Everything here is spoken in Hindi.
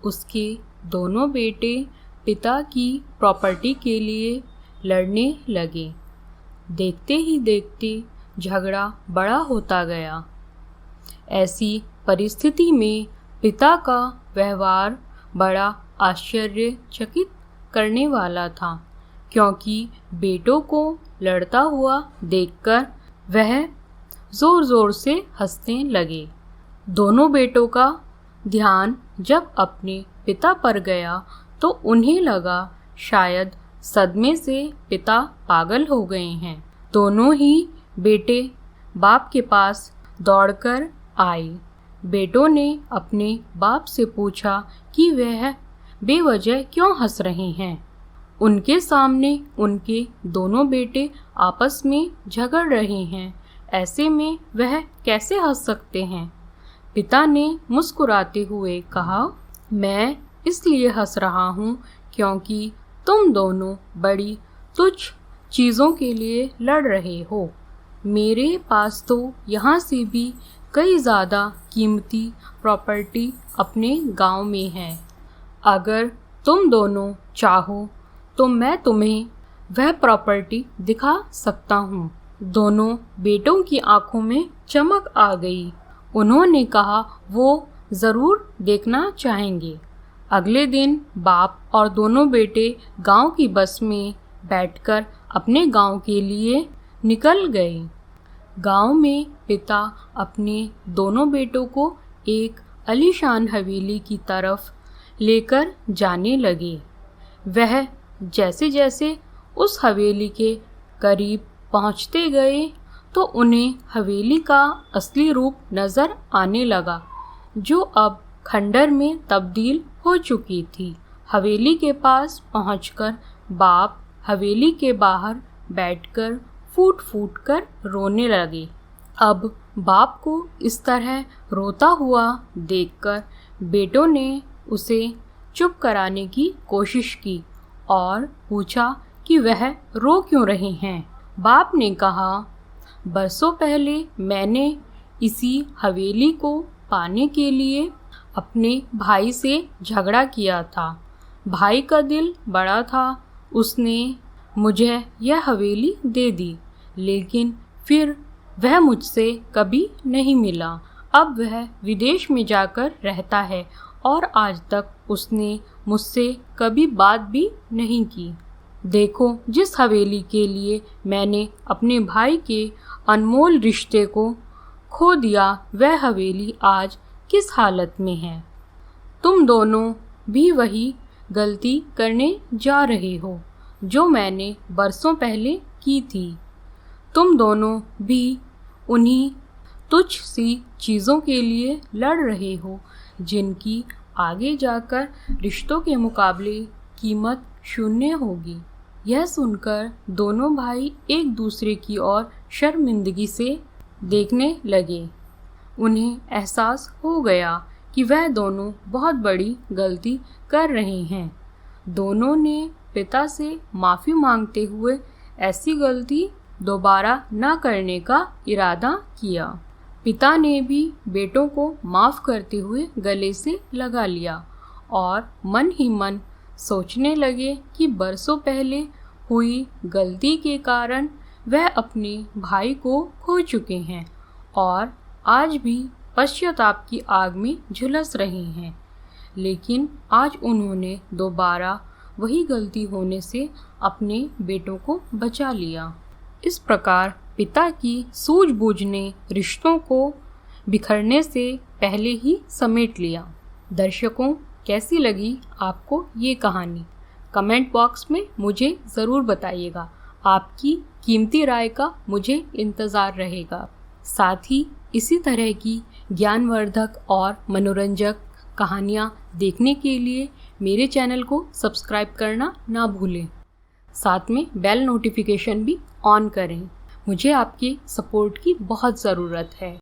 उसके दोनों बेटे पिता की प्रॉपर्टी के लिए लड़ने लगे। देखते ही देखते झगड़ा बड़ा होता गया। ऐसी परिस्थिति में पिता का व्यवहार बड़ा आश्चर्यचकित करने वाला था, क्योंकि बेटों को लड़ता हुआ देखकर वह जोर जोर से हंसने लगे। दोनों बेटों का ध्यान जब अपने पिता पर गया तो उन्हें लगा शायद सदमे से पिता पागल हो गए हैं। दोनों ही बेटे बाप के पास दौड़कर आए। बेटों ने अपने बाप से पूछा कि वह बेवजह क्यों हंस रहे हैं। उनके सामने उनके दोनों बेटे आपस में झगड़ रहे हैं, ऐसे में वह कैसे हंस सकते हैं। पिता ने मुस्कुराते हुए कहा, मैं इसलिए हंस रहा हूँ क्योंकि तुम दोनों बड़ी तुच्छ चीज़ों के लिए लड़ रहे हो। मेरे पास तो यहाँ से भी कई ज़्यादा कीमती प्रॉपर्टी अपने गांव में है। अगर तुम दोनों चाहो तो मैं तुम्हें वह प्रॉपर्टी दिखा सकता हूँ। दोनों बेटों की आंखों में चमक आ गई। उन्होंने कहा वो ज़रूर देखना चाहेंगे। अगले दिन बाप और दोनों बेटे गांव की बस में बैठकर अपने गांव के लिए निकल गए। गांव में पिता अपने दोनों बेटों को एक आलीशान हवेली की तरफ लेकर जाने लगे। वह जैसे जैसे उस हवेली के करीब पहुंचते गए तो उन्हें हवेली का असली रूप नज़र आने लगा, जो अब खंडर में तब्दील हो चुकी थी। हवेली के पास पहुंचकर बाप हवेली के बाहर बैठकर फूट फूट कर रोने लगे। अब बाप को इस तरह रोता हुआ देखकर बेटों ने उसे चुप कराने की कोशिश की और पूछा कि वह रो क्यों रहे हैं। बाप ने कहा, बरसों पहले मैंने इसी हवेली को पाने के लिए अपने भाई से झगड़ा किया था। भाई का दिल बड़ा था, उसने मुझे यह हवेली दे दी, लेकिन फिर वह मुझसे कभी नहीं मिला। अब वह विदेश में जाकर रहता है और आज तक उसने मुझसे कभी बात भी नहीं की। देखो, जिस हवेली के लिए मैंने अपने भाई के अनमोल रिश्ते को खो दिया, वह हवेली आज किस हालत में है। तुम दोनों भी वही गलती करने जा रहे हो जो मैंने बरसों पहले की थी। तुम दोनों भी उन्हीं तुच्छ सी चीज़ों के लिए लड़ रहे हो जिनकी आगे जाकर रिश्तों के मुकाबले कीमत शून्य होगी। यह सुनकर दोनों भाई एक दूसरे की ओर शर्मिंदगी से देखने लगे। उन्हें एहसास हो गया कि वह दोनों बहुत बड़ी गलती कर रहे हैं। दोनों ने पिता से माफ़ी मांगते हुए ऐसी गलती दोबारा न करने का इरादा किया। पिता ने भी बेटों को माफ़ करते हुए गले से लगा लिया और मन ही मन सोचने लगे कि बरसों पहले हुई गलती के कारण वह अपने भाई को खो चुके हैं और आज भी पश्चाताप की आग में झुलस रहे हैं। लेकिन आज उन्होंने दोबारा वही गलती होने से अपने बेटों को बचा लिया। इस प्रकार पिता की सूझबूझ ने रिश्तों को बिखरने से पहले ही समेट लिया। दर्शकों, कैसी लगी आपको ये कहानी? कमेंट बॉक्स में मुझे ज़रूर बताइएगा। आपकी कीमती राय का मुझे इंतज़ार रहेगा। साथ ही इसी तरह की ज्ञानवर्धक और मनोरंजक कहानियाँ देखने के लिए मेरे चैनल को सब्सक्राइब करना ना भूलें। साथ में बेल नोटिफिकेशन भी ऑन करें। मुझे आपके सपोर्ट की बहुत ज़रूरत है।